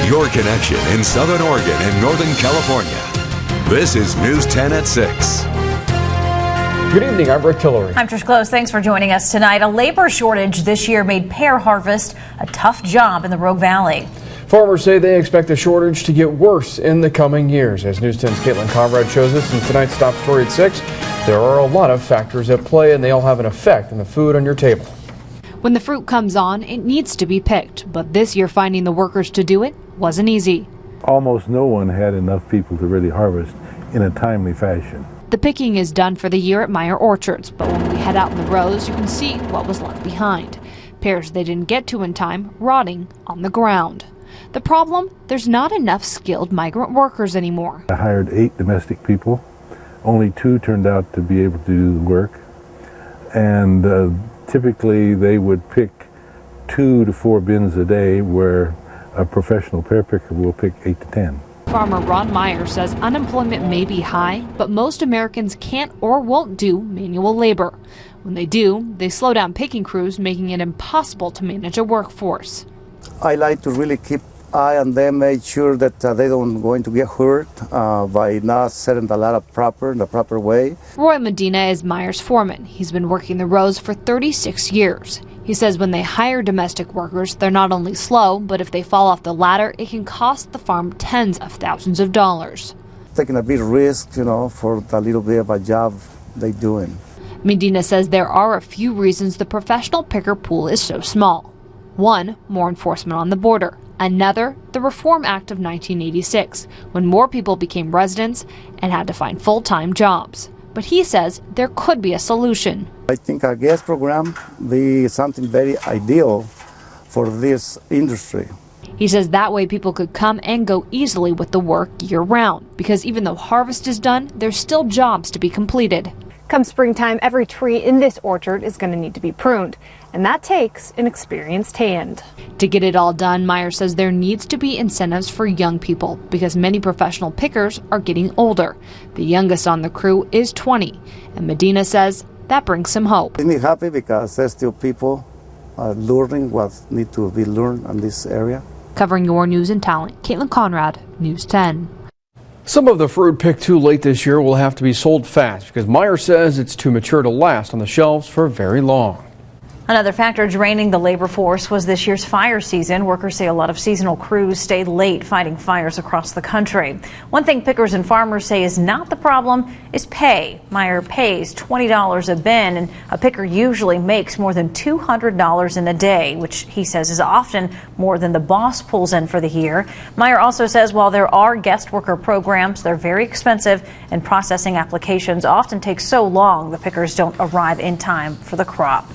your connection in Southern Oregon and Northern California. This is News 10 at 6. Good evening, I'm Rick Tillery. I'm Trish Close. Thanks for joining us tonight. A labor shortage this year made pear harvest a tough job in the Rogue Valley. Farmers say they expect the shortage to get worse in the coming years. As News 10's Caitlin Conrad shows us in tonight's top story at 6, there are a lot of factors at play and they all have an effect on the food on your table. When the fruit comes on, it needs to be picked, but this year finding the workers to do it wasn't easy. Almost no one had enough people to really harvest in a timely fashion. The picking is done for the year at Meyer Orchards, but when we head out in the rows, you can see what was left behind. Pears they didn't get to in time, rotting on the ground. The problem? There's not enough skilled migrant workers anymore. I hired 8 domestic people. Only 2 turned out to be able to do the work. And typically they would pick 2 to 4 bins a day, where a professional pear picker will pick 8 to 10. Farmer Ron Meyer says unemployment may be high, but most Americans can't or won't do manual labor. When they do, they slow down picking crews, making it impossible to manage a workforce. I like to really keep eye on them, make sure that they don't going to get hurt by not setting the ladder in the proper way. Roy Madina is Meyer's foreman. He's been working the rows for 36 years. He says when they hire domestic workers, they're not only slow, but if they fall off the ladder, it can cost the farm tens of thousands of dollars. Taking a big risk, for the little bit of a job they're doing. Madina says there are a few reasons the professional picker pool is so small. One, more enforcement on the border. Another, the Reform Act of 1986, when more people became residents and had to find full-time jobs. But he says there could be a solution. I think a gas program be something very ideal for this industry. He says that way people could come and go easily with the work year-round, because even though harvest is done, there's still jobs to be completed. Come springtime, every tree in this orchard is going to need to be pruned, and that takes an experienced hand. To get it all done, Meyer says there needs to be incentives for young people because many professional pickers are getting older. The youngest on the crew is 20, and Madina says that brings some hope. I'm happy because there's still people learning what need to be learned in this area. Covering your news and talent, Caitlin Conrad, News 10. Some of the fruit picked too late this year will have to be sold fast because Meyer says it's too mature to last on the shelves for very long. Another factor draining the labor force was this year's fire season. Workers say a lot of seasonal crews stayed late fighting fires across the country. One thing pickers and farmers say is not the problem is pay. Meyer pays $20 a bin, and a picker usually makes more than $200 in a day, which he says is often more than the boss pulls in for the year. Meyer also says while there are guest worker programs, they're very expensive, and processing applications often take so long the pickers don't arrive in time for the crop.